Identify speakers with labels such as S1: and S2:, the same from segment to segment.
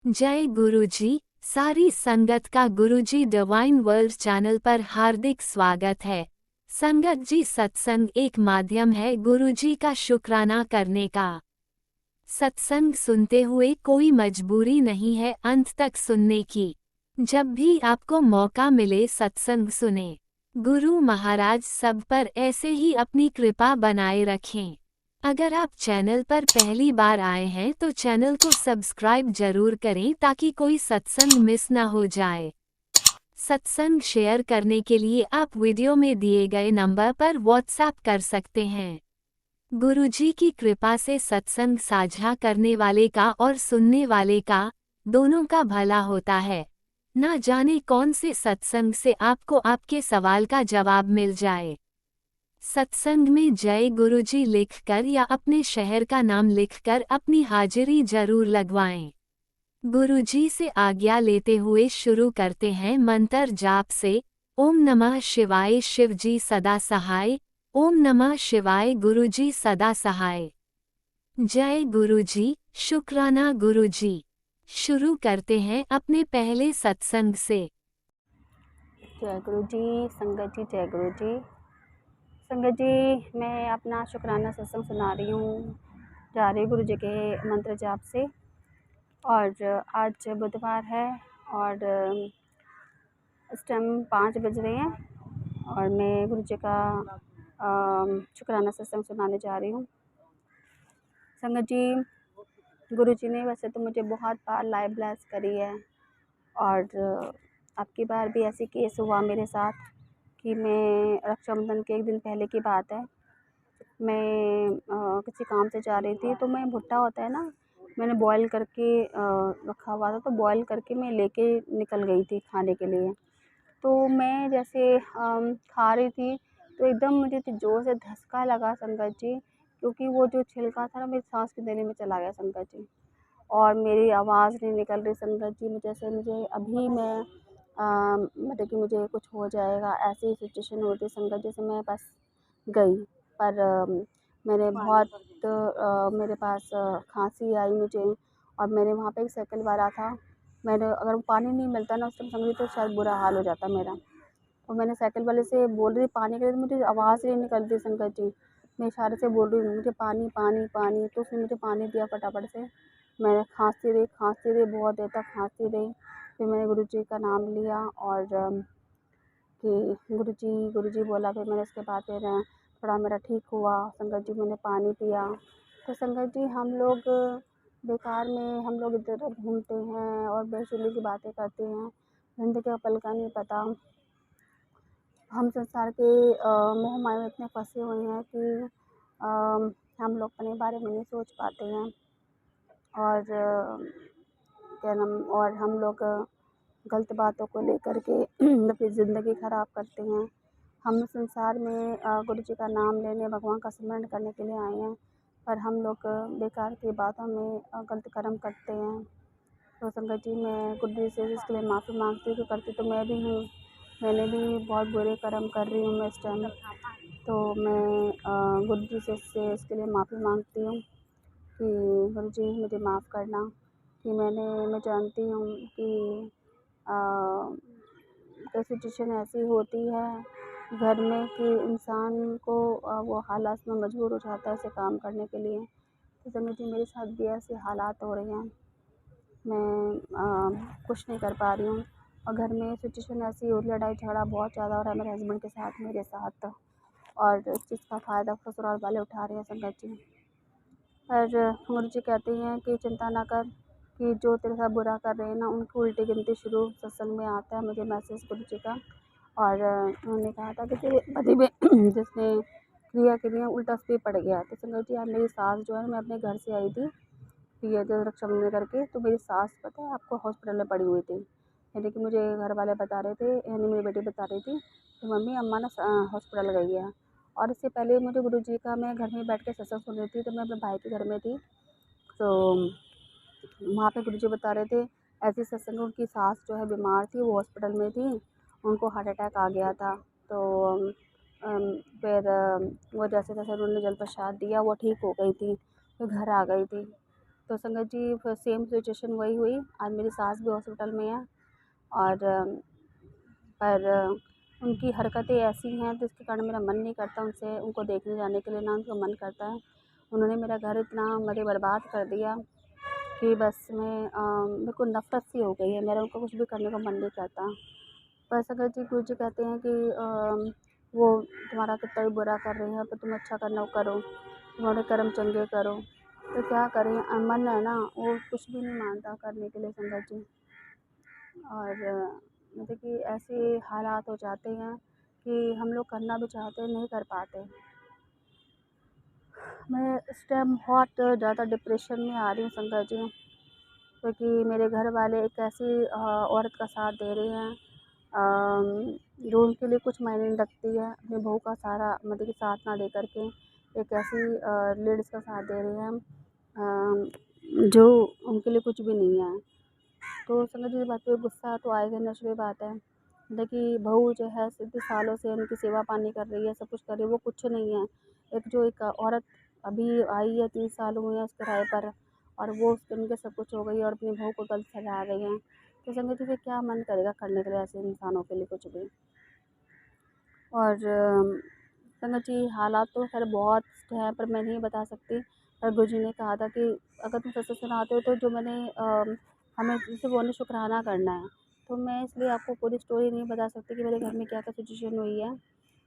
S1: जय गुरुजी। सारी संगत का गुरुजी डिवाइन वर्ल्ड चैनल पर हार्दिक स्वागत है। संगत जी, सत्संग एक माध्यम है गुरुजी का शुक्राना करने का। सत्संग सुनते हुए कोई मजबूरी नहीं है अंत तक सुनने की। जब भी आपको मौका मिले सत्संग सुने। गुरु महाराज सब पर ऐसे ही अपनी कृपा बनाए रखें। अगर आप चैनल पर पहली बार आए हैं तो चैनल को सब्सक्राइब जरूर करें ताकि कोई सत्संग मिस ना हो जाए। सत्संग शेयर करने के लिए आप वीडियो में दिए गए नंबर पर व्हाट्सएप कर सकते हैं। गुरुजी की कृपा से सत्संग साझा करने वाले का और सुनने वाले का दोनों का भला होता है। ना जाने कौन से सत्संग से आपको आपके सवाल का जवाब मिल जाए। सत्संग में जय गुरुजी लिखकर या अपने शहर का नाम लिखकर अपनी हाजिरी जरूर लगवाएं। गुरुजी से आज्ञा लेते हुए शुरू करते हैं मंत्र जाप से। ओम नमः शिवाय शिवजी सदा सहाय। ओम नमः शिवाय गुरुजी सदा सहाय। जय गुरुजी, शुक्राना गुरुजी। शुरू करते हैं अपने पहले सत्संग से।
S2: जय गुरु जी। संगत जी, जय गुरु जी। संगत जी, मैं अपना शुक्राना सत्संग सुना रही हूँ जा रही गुरु जी के मंत्र जाप से। और आज बुधवार है और इस टाइम 5 बज रहे हैं और मैं गुरु जी का शुक्राना सत्संग सुनाने जा रही हूँ। संगत जी, गुरु जी ने वैसे तो मुझे बहुत बार लाइव ब्लेस करी है और आपकी बार भी ऐसी केस हुआ मेरे साथ कि मैं रक्षाबंधन के एक दिन पहले की बात है। मैं किसी काम से जा रही थी तो मैं भुट्टा होता है ना, मैंने बॉईल करके रखा हुआ था, तो बॉईल करके मैं लेके निकल गई थी खाने के लिए। तो मैं जैसे खा रही थी तो एकदम मुझे तो ज़ोर से धक्का लगा संगत जी, क्योंकि वो जो छिलका था ना मेरी सांस के देने में चला गया संगत जी। और मेरी आवाज़ नहीं निकल रही संगत जी, मुझे अभी मैं मतलब कि मुझे कुछ हो जाएगा ऐसी सिचुएशन होती संगत जी से मैं बस गई। पर मैंने बहुत मेरे पास खांसी आई मुझे और मैंने वहाँ पे एक साइकिल वाला था। मैंने अगर वो पानी नहीं मिलता ना उस टाइम समझी तो शायद बुरा हाल हो जाता मेरा। तो मैंने साइकिल वाले से बोल रही थी पानी के लिए, तो मुझे आवाज़ नहीं निकल रही संगत जी। मैं इशारे से बोल रही हूँ मुझे पानी पानी पानी, तो उसने मुझे पानी दिया फटाफट से। मैं खांसती रही बहुत देर तक खांसती रही। फिर मैंने गुरु जी का नाम लिया और कि गुरु जी बोला। फिर मैंने उसके बाद फिर थोड़ा मेरा ठीक हुआ संगत जी, मैंने पानी पिया। तो संगत जी, हम लोग बेकार में हम लोग इधर उधर घूमते हैं और बेसुरी की बातें करते हैं। ज़िंदगी का पल का नहीं पता। हम संसार के मोह माया में इतने फंसे हुए हैं कि हम लोग अपने बारे में नहीं सोच पाते हैं। और क्या नाम, और हम लोग गलत बातों को लेकर के अपनी ज़िंदगी ख़राब करते हैं। हम संसार में गुरु जी का नाम लेने, भगवान का स्मरण करने के लिए आए हैं, पर हम लोग बेकार की बातों में गलत कर्म करते हैं। तो संगत जी, मैं गुरु जी से इसके लिए माफ़ी मांगती हूँ कि करती तो मैं भी हूँ। मैंने भी बहुत बुरे कर्म कर रही हूँ मैं इस टाइम। तो मैं गुरु जी से इसके लिए माफ़ी मांगती हूँ कि गुरु जी मुझे माफ़ करना। कि मैं जानती हूँ कि कई सिचुएशन ऐसी होती है घर में कि इंसान को वो हालात में मजबूर हो जाता है ऐसे काम करने के लिए। तो संगत जी, मेरे साथ भी ऐसे हालात हो रहे हैं। मैं कुछ नहीं कर पा रही हूँ और घर में सिचुएशन ऐसी हो रही, लड़ाई झगड़ा बहुत ज़्यादा हो रहा है मेरे हस्बैंड के साथ, मेरे साथ। और इस चीज़ का फ़ायदा ससुराल वाले उठा रहे हैं संगत जी। पर गुरु जी कहते हैं कि चिंता ना कर, कि जो तेरे साथ बुरा कर रहे हैं ना उनकी उल्टी गिनती शुरू सत्संग में आता है मुझे मैसेज गुरु जी का। और उन्होंने कहा था कि तेरे पति में जिसने क्रिया की है उल्टा उस पर पड़ गया। तो संगत जी, आज मेरी सास जो है, मैं अपने घर से आई थी ये जो रक्षाबंधन करके, तो मेरी सास पता है आपको हॉस्पिटल में पड़ी हुई थी। यानी कि मुझे घर वाले बता रहे थे, यानी मेरी बेटी बता रही थी कि मम्मी अम्मा ना हॉस्पिटल गई है। और इससे पहले मुझे गुरु जी का, मैं घर में बैठ के सत्संग सुन रही थी, तो मैं अपने भाई के घर में थी। तो वहाँ पे गुरु जी बता रहे थे ऐसे सत्संग, उनकी सास जो है बीमार थी, वो हॉस्पिटल में थी, उनको हार्ट अटैक आ गया था। तो फिर वो जैसे तैसे उन्होंने जल प्रसाद दिया, वो ठीक हो गई थी, फिर घर आ गई थी। तो संगत जी फिर सेम सिचुएशन वही हुई। आज मेरी सास भी हॉस्पिटल में है और पर उनकी हरकतें ऐसी हैं जिसके कारण मेरा मन नहीं करता उनसे उनको देखने जाने के लिए, ना उनका मन करता है। उन्होंने मेरा घर इतना मतलब बर्बाद कर दिया कि बस मेरे को नफ़रत सी हो गई है, मेरा उनको कुछ भी करने का मन नहीं करता। पर संगत जी गुरु जी कहते हैं कि वो तुम्हारा कितना भी बुरा कर रहे हैं पर तुम अच्छा करना करो, तुम्हारे कर्म चंगे करो। तो क्या करें, मन है ना वो कुछ भी नहीं मानता करने के लिए संगत जी। और मतलब कि ऐसे हालात हो जाते हैं कि हम लोग करना भी चाहते हैं, नहीं कर पाते। मैं इस टाइम बहुत ज़्यादा डिप्रेशन में आ रही हूँ संगत जी, क्योंकि मेरे घर वाले एक ऐसी औरत का साथ दे रहे हैं जो उनके लिए कुछ मायने नहीं रखती है, अपनी बहू का सारा मतलब कि साथ ना दे कर के एक ऐसी लेडीज़ का साथ दे रहे हैं जो उनके लिए कुछ भी नहीं है। तो संगत जी इस बात पे गुस्सा तो आएगा, नेचुरल बात है। देखिए बहू जो है इतने सालों से उनकी सेवा पानी कर रही है, सब कुछ कर रही है, वो कुछ नहीं है। एक औरत अभी आई है 3 साल हुए हैं उस किराए पर और वो उसके उनके सब कुछ हो गई और अपनी बहू को गलत सजा रही हैं। तो संगत जी फिर क्या मन करेगा करने के लिए ऐसे इंसानों के लिए कुछ भी। और संगत जी हालात तो खैर बहुत हैं पर मैं नहीं बता सकती। पर गुरुजी ने कहा था कि अगर तुम सत्संग सुनाते हो तो जो मैंने हमें जैसे बोलने शुक्राना करना है। तो मैं इसलिए आपको पूरी स्टोरी नहीं बता सकती कि मेरे घर में क्या-क्या सिचुएशन हुई है।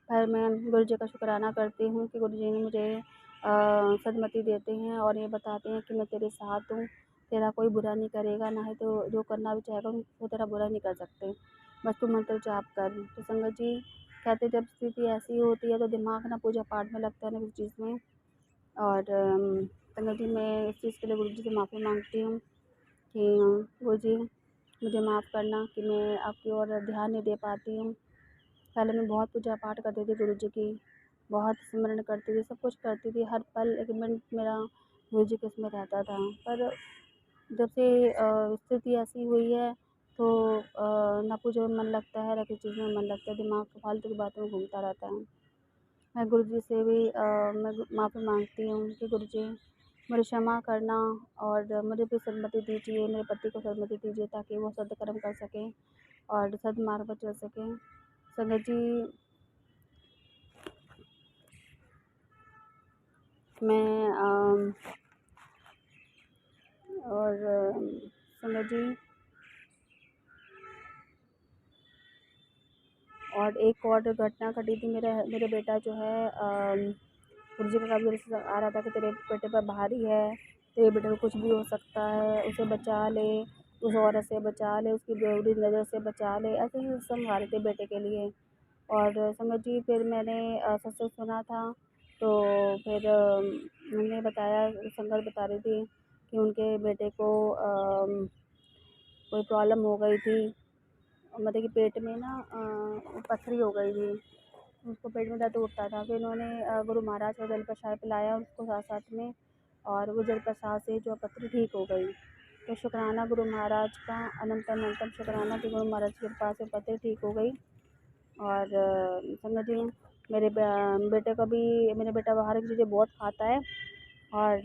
S2: पर मैं गुरुजी का शुक्राना करती हूँ कि गुरुजी ने मुझे सद्मति देते हैं और ये बताते हैं कि मैं तेरे साथ हूँ, तेरा कोई बुरा नहीं करेगा, ना ही तो जो करना भी चाहेगा वो तेरा बुरा नहीं कर सकते। बस तू मंत्र जाप कर। तो संगत जी कहते जब स्थिति ऐसी होती है तो दिमाग ना पूजा पाठ में लगता है ना किसी चीज़ में। और संगत जी मैं इस चीज़ के लिए गुरुजी से माफ़ी माँगती हूँ कि गुरुजी मुझे माफ़ करना कि मैं आपकी ओर ध्यान नहीं दे पाती हूँ। पहले मैं बहुत पूजा पाठ करती थी गुरुजी की, बहुत स्मरण करती थी, सब कुछ करती थी, हर पल एक मिनट मेरा गुरुजी के उसमें रहता था। पर जब से स्थिति ऐसी हुई है तो ना पूजा में मन लगता है, ना किसी चीज़ में मन लगता है, दिमाग फालतू की बातों में घूमता रहता है। मैं गुरुजी से भी मैं माफ़ी माँगती हूँ कि गुरुजी मुझे क्षमा करना और मुझे भी सद्मति दीजिए, मेरे पति को सद्मति दीजिए ताकि वो सद्कर्म कर सकें और सद्मार्ग पर चल सकें। संगत जी मैं और संगत जी और एक और घटना घटी थी। मेरे बेटा जो है गुरुजी का काफ़ी जैसे आ रहा था कि तेरे बेटे पर भारी है, तेरे बेटे को कुछ भी हो सकता है, उसे बचा ले, उस औरत से बचा ले, उसकी बुरी नज़र से बचा ले, ऐसे ही समझा रहे थे बेटे के लिए। और संगत जी फिर मैंने सत्संग सुना था तो फिर उन्होंने बताया, संगत बता रही थी कि उनके बेटे को कोई प्रॉब्लम हो गई थी, मतलब कि पेट में ना पथरी हो गई थी, उसको पेट में दर्द उठता था। फिर उन्होंने गुरु महाराज का जल प्रसाद पिलाया उसको साथ-साथ में और वो जल प्रसाद से जो पथरी ठीक हो गई। तो शुक्राना गुरु महाराज का, अनंतम अनंतम शुक्राना कि गुरु महाराज की कृपा से पथरी ठीक हो गई। और संगत जी मेरे बेटे को भी, मेरा बेटा बाहर की चीज़ें बहुत खाता है और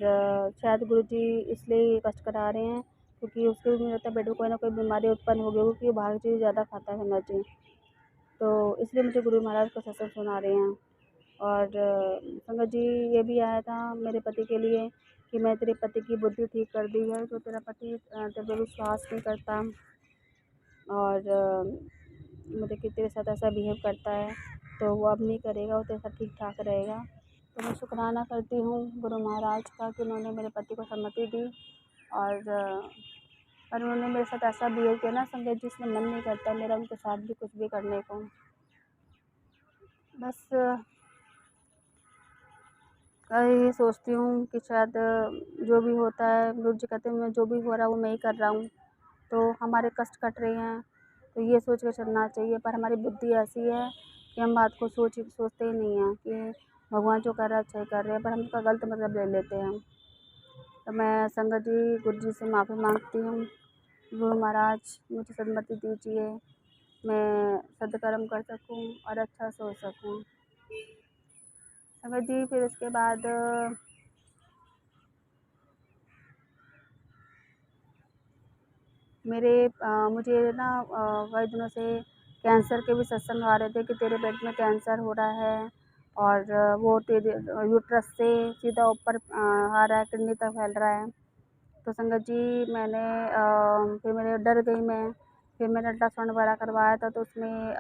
S2: शायद गुरुजी इसलिए कष्ट करा रहे हैं क्योंकि उसके भी मुझे लगता है बेटे को कोई ना कोई बीमारी उत्पन्न हो गई होगी क्योंकि बाहर की चीज़ें ज़्यादा खाता है संगत जी। तो इसलिए मुझे गुरु महाराज का सत्संग सुना रहे हैं। और संगत जी ये भी आया था मेरे पति के लिए कि मैं तेरे पति की बुद्धि ठीक कर दी है, जो तेरा पति तेरे पे विश्वास नहीं करता और मतलब कि तेरे साथ ऐसा बिहेव करता है तो वो अब नहीं करेगा, वो तेरे साथ ठीक ठाक रहेगा। तो मैं शुक्राना करती हूँ गुरु महाराज का कि उन्होंने मेरे पति को सम्मति दी और उन्होंने मेरे साथ ऐसा बिहेव किया ना संगत जी, इसलिए मन नहीं करता मेरा उनके साथ भी कुछ भी करने को। बस यही सोचती हूँ कि शायद जो भी होता है गुरु जी कहते हैं मैं जो भी हो रहा है वो मैं ही कर रहा हूँ, तो हमारे कष्ट कट रहे हैं तो ये सोच कर चलना चाहिए। पर हमारी बुद्धि ऐसी है कि हम बात को सोचते ही नहीं हैं कि भगवान जो कर रहा है अच्छा ही कर रहे हैं, पर हम उसका गलत मतलब ले लेते हैं। तो मैं संगत जी गुरु जी से माफ़ी माँगती हूँ, गुरु महाराज मुझे सद्मति दीजिए, मैं सद्कर्म कर सकूँ और अच्छा सोच सकूँ। संगत जी फिर उसके बाद मुझे ना कई दिनों से कैंसर के भी सत्संग आ रहे थे कि तेरे पेट में कैंसर हो रहा है और वो तेरे यूट्रस से सीधा ऊपर आ रहा है, किडनी तक फैल रहा है। तो संगत जी फिर मेरे डर गई मैं। फिर मैंने अल्ट्रासाउंड वगैरह करवाया था तो उसमें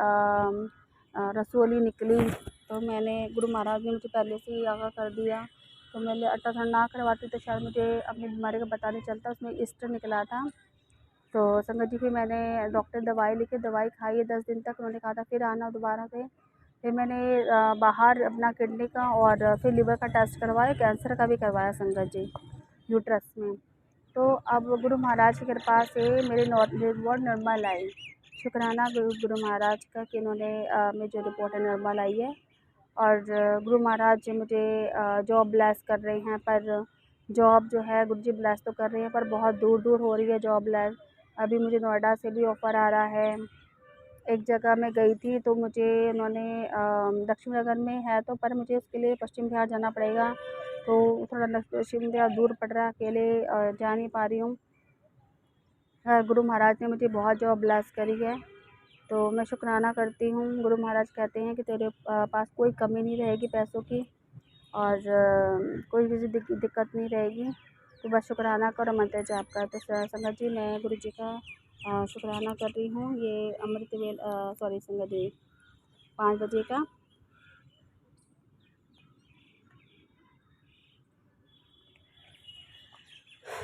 S2: रसोली निकली। तो मैंने गुरु महाराज ने मुझे पहले से ही आगाह कर दिया। तो मैंने अल्ट्रासाउंड ना करवाती तो शायद मुझे अपनी बीमारी का पता नहीं चलता, उसमें ईस्ट निकला था। तो संगत जी फिर मैंने डॉक्टर दवाई लिखी, दवाई खाई है 10 दिन तक। उन्होंने कहा था फिर आना दोबारा से। फिर मैंने बाहर अपना किडनी का और फिर लिवर का टेस्ट करवाया, कैंसर का भी करवाया संगत जी, यूट्रस में। तो अब गुरु महाराज की कृपा से मेरी रिपोर्ट नॉर्मल आई। शुक्राना गुरु गुरु महाराज का कि इन्होंने मेरी जो रिपोर्ट है नॉर्मल आई है। और गुरु महाराज जी मुझे जॉब ब्लेस कर रहे हैं, पर जॉब जो है गुरु जी ब्लेस तो कर रहे हैं पर बहुत दूर दूर हो रही है जॉब ब्लेस। अभी मुझे नोएडा से भी ऑफ़र आ रहा है। एक जगह मैं गई थी तो मुझे उन्होंने दक्षिण नगर में है तो, पर मुझे उसके लिए पश्चिम बिहार जाना पड़ेगा। तो थोड़ा पश्चिम बिहार दूर पड़ रहा है, अकेले जा नहीं पा रही हूँ। गुरु महाराज ने मुझे बहुत जॉब ब्लेस करी है, तो मैं शुक्राना करती हूँ। गुरु महाराज कहते हैं कि तेरे पास कोई कमी नहीं रहेगी पैसों की और कोई भी दिक्कत नहीं रहेगी। तो बस शुक्राना करो, मंत्र जाप कर। तो संगत जी मैं गुरु जी का शुक्राना कर रही हूँ। ये अमृत वेल सॉरी संगत जी 5 बजे का।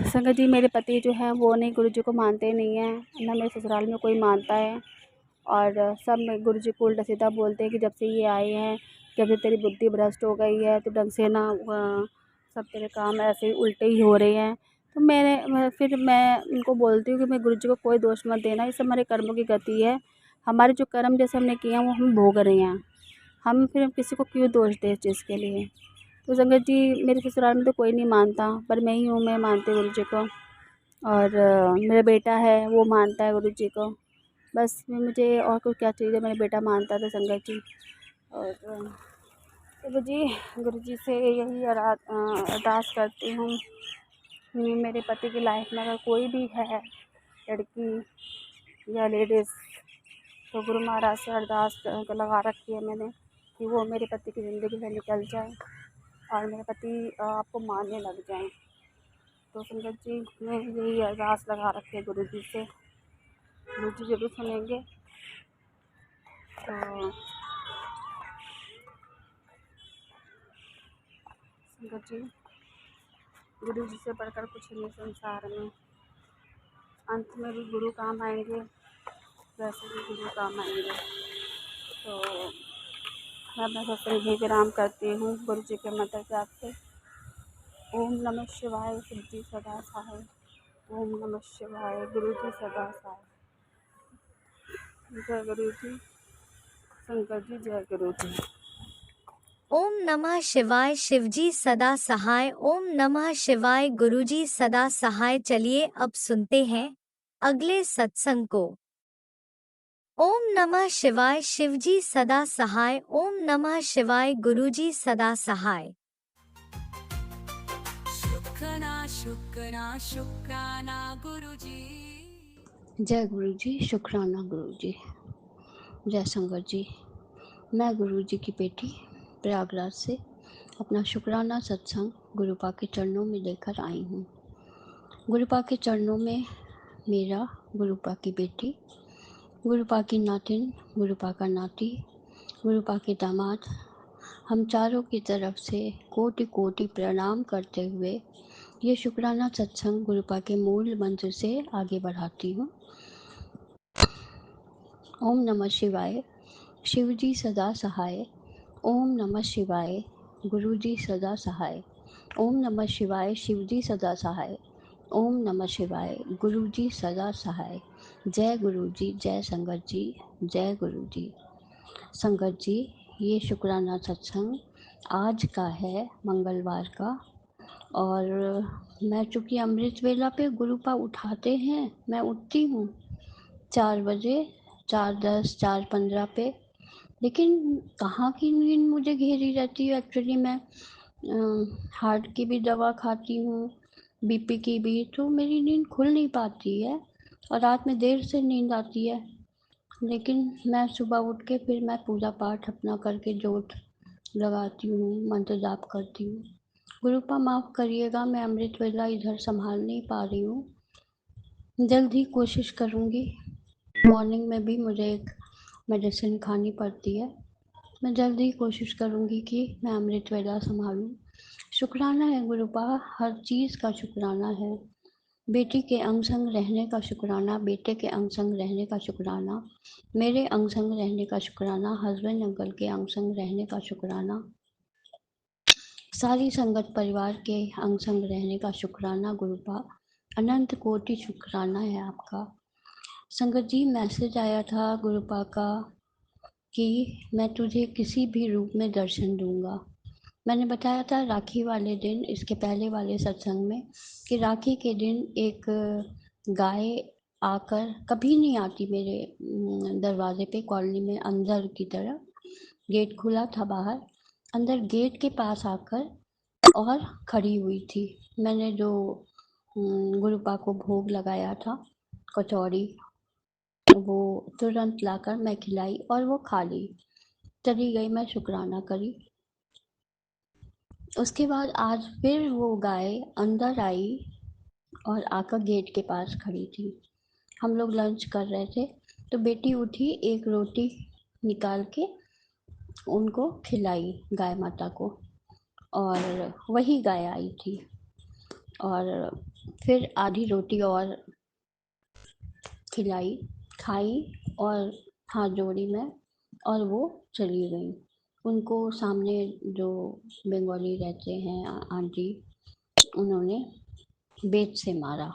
S2: संगत जी मेरे पति जो है वो नहीं गुरु जी को मानते नहीं हैं, ना मेरे ससुराल में कोई मानता है। और सब में गुरु जी को उल्टा सीधा बोलते हैं कि जब से ये आए हैं, जब से तेरी बुद्धि भ्रष्ट हो गई है तो ढंग से ना सब तेरे काम ऐसे ही उल्टे ही हो रहे हैं। तो फिर मैं उनको बोलती हूँ कि मैं गुरु जी को कोई दोष मत देना, ये सब हमारे कर्मों की गति है। हमारे जो कर्म जैसे हमने किए हैं वो हम भोग रहे हैं, हम फिर किसी को क्यों दोष दें इस चीज़ के लिए। तो संगत जी मेरे ससुराल में तो कोई नहीं मानता, पर मैं ही हूँ, मैं मानती हूँ गुरु जी को। और मेरा बेटा है वो मानता है गुरु जी को। बस मुझे और कुछ क्या चाहिए, मेरा बेटा मानता था संगत जी। और गुरु जी से यही अरदास करती हूँ कि मेरे पति की लाइफ में अगर कोई भी है लड़की या लेडीज़, तो गुरु महाराज से अरदास लगा रखी है मैंने कि वो मेरे पति की ज़िंदगी से निकल जाए और मेरे पति आपको मानने लग जाएं। तो संगत जी मैं यही अरदास लगा रखी है गुरु जी से, गुरु जी जरूर सुनेंगे। तो संगत जी गुरु जी से बढ़कर कुछ नहीं संसार में। अंत में भी गुरु काम आएंगे, वैसे भी गुरु काम आएंगे। तो मैं अपना सत्संग भी विराम करती हूँ गुरु जी के मंत्र जाप से। ओम नमः शिवाय, शिव जी सदा सहाय। ओम नमः शिवाय, गुरु जी सदा सहाय। जय गुरु जी। संगत जी जय गुरु जी।
S1: ओम नमः शिवाय, शिवजी सदा सहाय। ओम नमः शिवाय, गुरुजी सदा सहाय। चलिए अब सुनते हैं अगले सत्संग को। ओम नमः शिवाय, शिवजी सदा सहाय। ओम नमः शिवाय, गुरुजी सदा सहाय।
S3: शुक्राना गुरुजी।
S4: जय गुरु जी, शुक्राना गुरु जी। जय संगत जी। मैं गुरु जी की बेटी प्रयागराज से अपना शुक्राना सत्संग गुरुपा के चरणों में लेकर आई हूँ। गुरुपा के चरणों में मेरा, गुरुपा की बेटी, गुरुपा की नातिन, गुरुपा का नाती, गुरुपा के दामाद, हम चारों की तरफ से कोटि कोटि प्रणाम करते हुए ये शुक्राना सत्संग गुरुपा के मूल मंत्र से आगे बढ़ाती हूँ। ओम नमः शिवाय, शिवजी सदा सहाय। ओम नमः शिवाय, गुरुजी सदा सहाय। ओम नमः शिवाय, शिवजी सदा सहाय। ओम नमः शिवाय, गुरुजी सदा सहाय। जय गुरुजी, जय संगत जी, जय गुरुजी। संगत जी ये शुक्राना सत्संग आज का है, मंगलवार का। और मैं चूँकि अमृत वेला पे गुरुपा उठाते हैं, मैं उठती हूँ 4 बजे, 4:10, 4:15 पे। लेकिन कहाँ की नींद मुझे घेरी रहती है। एक्चुअली मैं हार्ट की भी दवा खाती हूँ, बीपी की भी, तो मेरी नींद खुल नहीं पाती है। और रात में देर से नींद आती है, लेकिन मैं सुबह उठ के फिर मैं पूजा पाठ अपना करके जोत लगाती हूँ, मंत्र जाप करती हूँ। गुरुपा माफ़ करिएगा, मैं अमृत वेला इधर संभाल नहीं पा रही हूँ। जल्द ही कोशिश करूँगी। मॉर्निंग में भी मुझे एक मेडिसिन खानी पड़ती है। मैं जल्द ही कोशिश करूँगी कि मैं अमृत वेला संभालूँ। शुक्राना है गुरुपा, हर चीज़ का शुक्राना है। बेटी के अंग संग रहने का शुक्राना, बेटे के अंग संग रहने का शुक्राना, मेरे अंग संग रहने का शुक्राना, हस्बैंड अंकल के अंग संग रहने का शुक्राना, सारी संगत परिवार के अंग संग रहने का शुक्राना गुरुपा। अनंत कोटि शुक्राना है आपका। संगत जी, मैसेज आया था गुरुपा का कि मैं तुझे किसी भी रूप में दर्शन दूंगा। मैंने बताया था राखी वाले दिन, इसके पहले वाले सत्संग में, कि राखी के दिन एक गाय आकर, कभी नहीं आती मेरे दरवाजे पे, कॉलोनी में अंदर की तरफ, गेट खुला था बाहर, अंदर गेट के पास आकर और खड़ी हुई थी। मैंने जो गुरुपा को भोग लगाया था, कचौड़ी, वो तुरंत लाकर मैं खिलाई और वो खा ली, चली गई, मैं शुक्राना करी। उसके बाद आज फिर वो गाय अंदर आई और आकर गेट के पास खड़ी थी। हम लोग लंच कर रहे थे तो बेटी उठी, एक रोटी निकाल के उनको खिलाई गाय माता को, और वही गाय आई थी और फिर आधी रोटी और खिलाई, खाई और हाथ जोड़ी मैं, और वो चली गई। उनको सामने जो बंगाली रहते हैं आंटी, उन्होंने बेत से मारा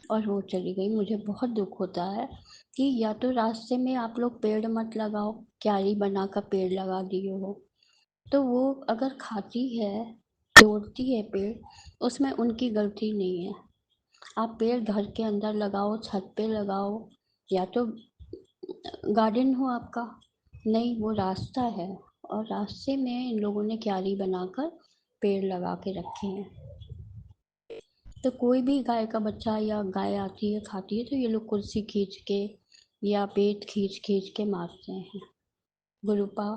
S4: और वो चली गई। मुझे बहुत दुख होता है कि या तो रास्ते में आप लोग पेड़ मत लगाओ, क्यारी बनाकर पेड़ लगा दिए हो, तो वो अगर खाती है, तोड़ती है पेड़, उसमें उनकी गलती नहीं है। आप पेड़ घर के अंदर लगाओ, छत पे लगाओ, या तो गार्डन हो आपका। नहीं, वो रास्ता है और रास्ते में इन लोगों ने क्यारी बनाकर पेड़ लगा के रखे हैं। तो कोई भी गाय का बच्चा या गाय आती है, खाती है, तो ये लोग कुर्सी खींच के या पेट खींच खींच के मारते हैं। गुरुपा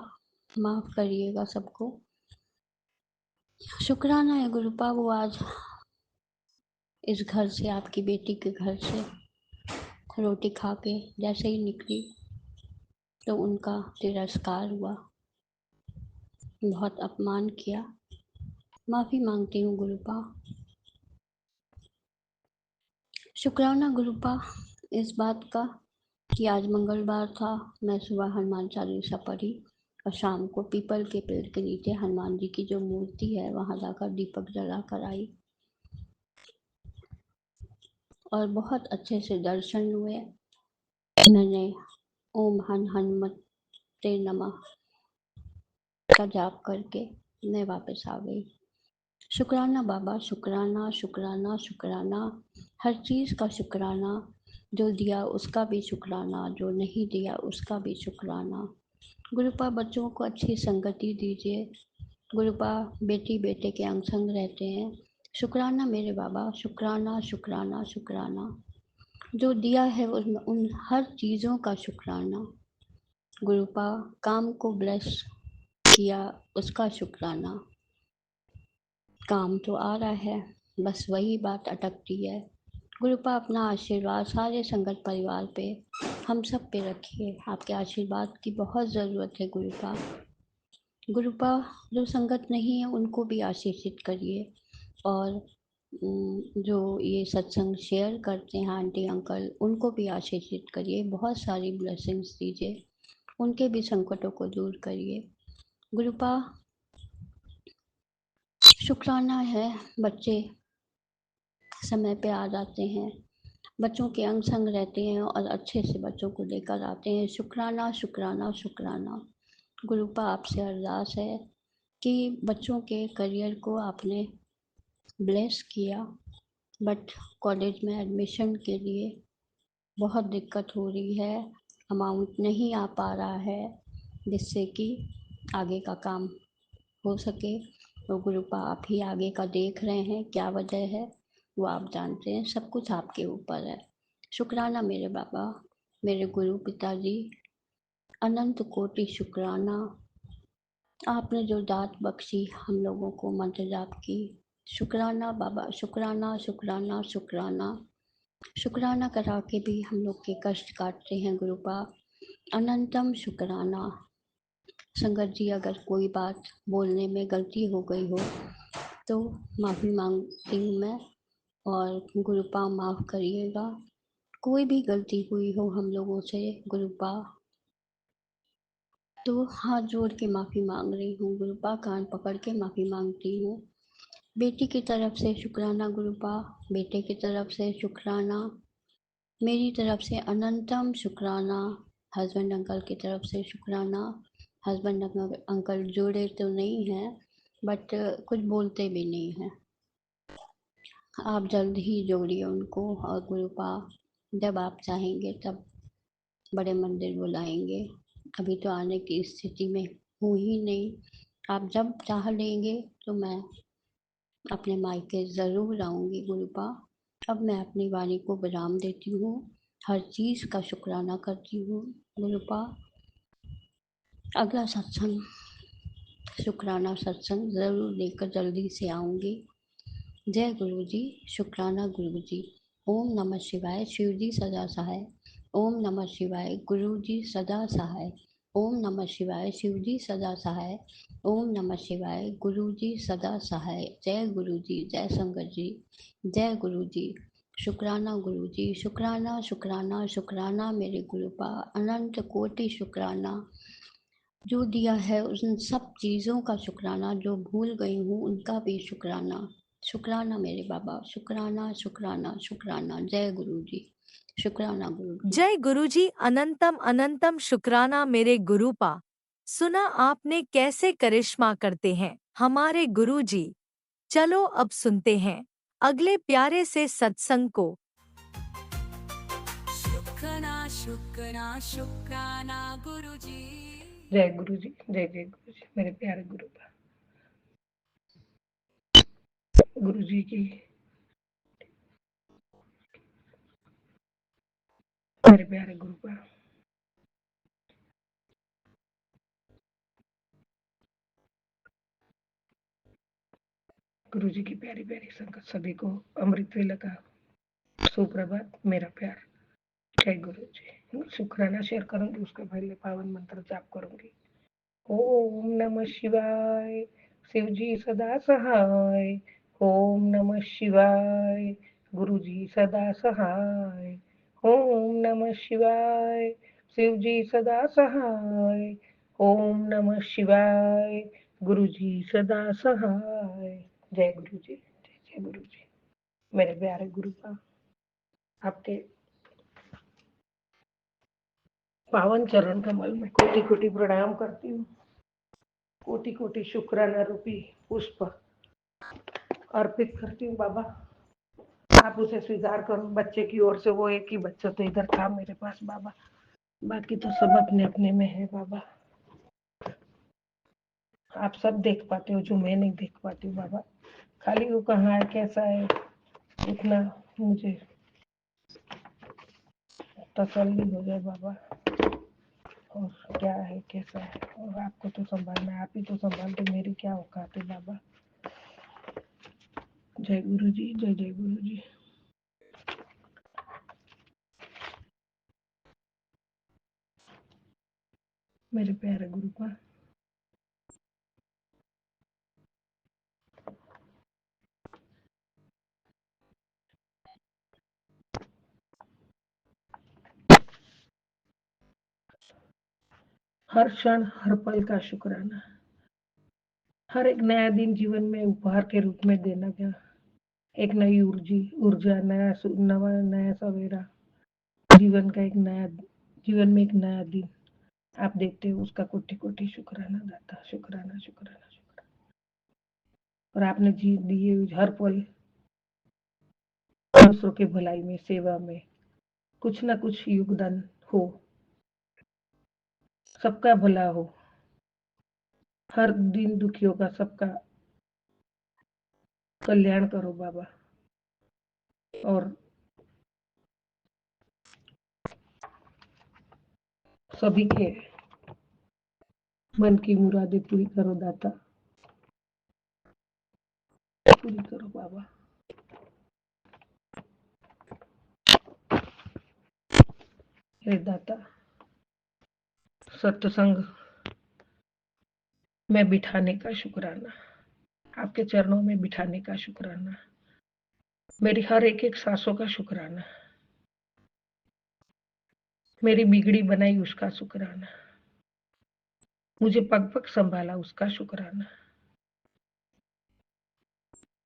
S4: माफ करिएगा सबको। शुक्राना है गुरुपा, वो आज इस घर से, आपकी बेटी के घर से रोटी खा के जैसे ही निकली तो उनका तिरस्कार हुआ, बहुत अपमान किया। माफ़ी मांगती हूँ गुरुपा। शुक्राना गुरुपा इस बात का कि आज मंगलवार था, मैं सुबह हनुमान चालीसा पढ़ी और शाम को पीपल के पेड़ के नीचे हनुमान जी की जो मूर्ति है वहाँ जाकर दीपक जला कर आई और बहुत अच्छे से दर्शन हुए। मैंने ओम हनुमते नमः का जाप करके मैं वापस आ गई। शुक्राना बाबा, शुक्राना शुक्राना शुक्राना, हर चीज़ का शुक्राना। जो दिया उसका भी शुक्राना, जो नहीं दिया उसका भी शुक्राना। गुरुपा बच्चों को अच्छी संगति दीजिए। गुरुपा बेटी बेटे के अंग संग रहते हैं। शुक्राना मेरे बाबा, शुक्राना शुक्राना शुक्राना। जो दिया है उन हर चीज़ों का शुक्राना। गुरुपा काम को ब्लेस किया, उसका शुक्राना। काम तो आ रहा है, बस वही बात अटकती है। गुरुपा अपना आशीर्वाद सारे संगत परिवार पे, हम सब पे रखिए। आपके आशीर्वाद की बहुत ज़रूरत है गुरुपा। गुरुपा जो संगत नहीं है उनको भी आशीषित करिए, और जो ये सत्संग शेयर करते हैं आंटी अंकल, उनको भी आशीषित करिए, बहुत सारी ब्लेसिंग्स दीजिए, उनके भी संकटों को दूर करिए। गुरुपा शुक्राना है बच्चे समय पे आ जाते हैं, बच्चों के अंग संग रहते हैं और अच्छे से बच्चों को लेकर आते हैं। शुक्राना शुक्राना शुक्राना। गुरुपा आपसे अरदास है कि बच्चों के करियर को आपने ब्लेस किया, बट कॉलेज में एडमिशन के लिए बहुत दिक्कत हो रही है, अमाउंट नहीं आ पा रहा है जिससे कि आगे का काम हो सके। तो गुरुपा आप ही आगे का देख रहे हैं, क्या वजह है वो आप जानते हैं, सब कुछ आपके ऊपर है। शुक्राना मेरे बाबा, मेरे गुरु पिताजी, अनंत कोटि शुक्राना। आपने जो दात बख्शी हम लोगों को मंत्र जाप की, शुक्राना बाबा, शुक्राना शुक्राना शुक्राना। शुक्राना करा के भी हम लोग के कष्ट काटते हैं गुरुपा, अनंतम शुक्राना। संगत जी, अगर कोई बात बोलने में गलती हो गई हो तो माफ़ी मांगती हूँ मैं, और गुरुपा माफ़ करिएगा। कोई भी गलती हुई हो हम लोगों से गुरुपा, तो हाथ जोड़ के माफ़ी मांग रही हूँ गुरुपा, कान पकड़ के माफ़ी मांगती हूँ। बेटी की तरफ से शुक्राना गुरुपा, बेटे की तरफ से शुक्राना, मेरी तरफ से अनंतम शुक्राना, हस्बैंड अंकल की तरफ से शुक्राना। हस्बैंड अंकल जुड़े तो नहीं हैं, बट कुछ बोलते भी नहीं हैं। आप जल्द ही जोड़िए उनको, और गुरुपा जब आप चाहेंगे तब बड़े मंदिर बुलाएंगे। अभी तो आने की स्थिति में हूँ ही नहीं। आप जब चाह लेंगे तो मैं अपने मायके ज़रूर आऊँगी गुरुपा। अब मैं अपनी वाणी को विराम देती हूँ, हर चीज़ का शुक्राना करती हूँ गुरुपा। अगला सत्संग, शुक्राना सत्संग ज़रूर लेकर जल्दी से आऊँगी। जय गुरु जी, शुक्राना गुरु जी। ओम नमः शिवाय, शिव जी सदा सहाय। ओम नमः शिवाय, गुरु जी सदा सहाय। ओम नमः शिवाय, शिव जी सदा सहाय। ओम नमः शिवाय, गुरु जी सदा सहाय। जय गुरु जी, जय संगत जी, जय गुरु जी। शुक्राना गुरु जी, शुक्राना शुक्राना शुक्राना मेरे गुरुपा, अनंत कोटि शुक्राना। जो दिया है उन सब चीज़ों का शुक्राना, जो भूल गई हूँ उनका भी शुक्राना। शुक्राना मेरे बाबा, शुक्राना शुक्राना शुक्राना। जय गुरु जी, शुक्राना गुरु जी।
S5: जय गुरुजी, अनंतम अनंतम शुक्राना मेरे गुरुपा। सुना आपने कैसे करिश्मा करते हैं हमारे गुरुजी। चलो अब सुनते हैं अगले प्यारे से सत्संग को।
S3: शुक्राना शुक्राना शुक्राना गुरुजी।
S6: जय गुरु जी, जय जय गुरु जी, मेरे प्यारे गुरु पा। गुरु जी की, मेरे प्यारे गुरु पा। गुरु जी की प्यारी प्यारी संगत, सभी को अमृत वेला का सुप्रभात, मेरा प्यार। जय गुरु जी। शुक्राना शेयर करूंगी, उसके पहले पावन मंत्र जाप करूंगी। ओम नमः शिवाय, शिव जी सदा सहाय। ओम नमः शिवाय, गुरु जी सदा सहाय। ओम नमः शिवाय, शिव जी सदा सहाय। ओम नमः शिवाय, गुरु जी सदा सहाय। जय गुरु जी, जय गुरु जी। मेरे प्यारे गुरु का आपके पावन चरण कमल में कोटि कोटि प्रणाम करती हूँ। कोटि कोटि शुक्राना रूपी पुष्प अर्पित करती हूँ बाबा। आप उसे स्वीकार करो। बच्चे की ओर से वो एक ही बच्चा तो इधर था मेरे पास बाबा, बाकी तो सब अपने अपने में है बाबा। आप सब देख पाते हो जो मैं नहीं देख पाती हूँ बाबा। खाली वो कहाँ है, कैसा है, इतना मुझे तसल्ली हो जाए बाबा। और क्या है, कैसा है, और आपको तो संभालना है, आप ही तो संभालते, मेरी क्या औकात है बाबा। जय गुरु जी, जय जय गुरु जी। मेरे प्यारे गुरु का हर क्षण हर पल का शुक्राना। हर एक नया दिन जीवन में उपहार के रूप में देना गया, एक नई ऊर्जा, नया सवेरा, जीवन का एक नया, जीवन में एक नया दिन आप देखते हो, उसका कोटि कोटि शुक्राना दाता। शुक्राना शुक्राना शुक्राना। और आपने जी दिए हर पल दूसरों की भलाई में, सेवा में कुछ ना कुछ योगदान हो, सबका भला हो, हर दिन दुखियों का सबका कल्याण करो बाबा। और सभी के मन की मुरादें पूरी करो दाता, पूरी करो बाबा। हे दाता, सत्संग में बिठाने का शुक्राना, आपके चरणों में बिठाने का शुक्राना, मेरी हर एक एक सांसों का शुक्राना, मेरी बिगड़ी बनाई उसका शुक्राना, मुझे पग पग संभाला उसका शुक्राना,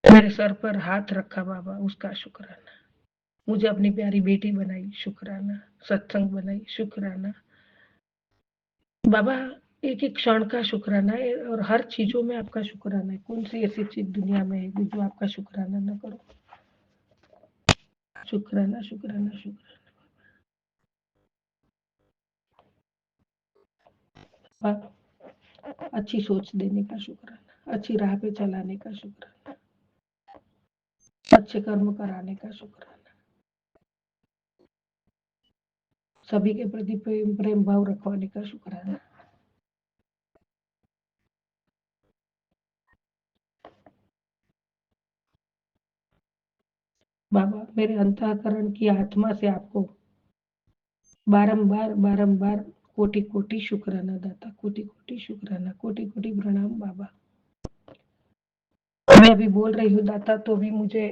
S6: मेरे सर पर हाथ रखा बाबा उसका शुक्राना, मुझे अपनी प्यारी बेटी बनाई शुक्राना, सत्संग बनाई शुक्राना बाबा। एक एक क्षण का शुक्राना है और हर चीजों में आपका शुक्राना है। कौन सी ऐसी चीज दुनिया में है जो आपका शुक्राना न करो। शुक्राना शुक्राना शुक्राना बाबा। अच्छी सोच देने का शुक्राना, अच्छी राह पे चलाने का शुक्राना, अच्छे कर्म कराने का शुक्राना, सभी के प्रति प्रेम भाव रखवाने का शुक्राना। बाबा मेरे अंतःकरण की आत्मा से आपको बारंबार बारंबार कोटि कोटि शुक्राना दाता, कोटि कोटि शुक्राना, कोटि कोटि प्रणाम बाबा। मैं अभी बोल रही हूँ दाता तो भी मुझे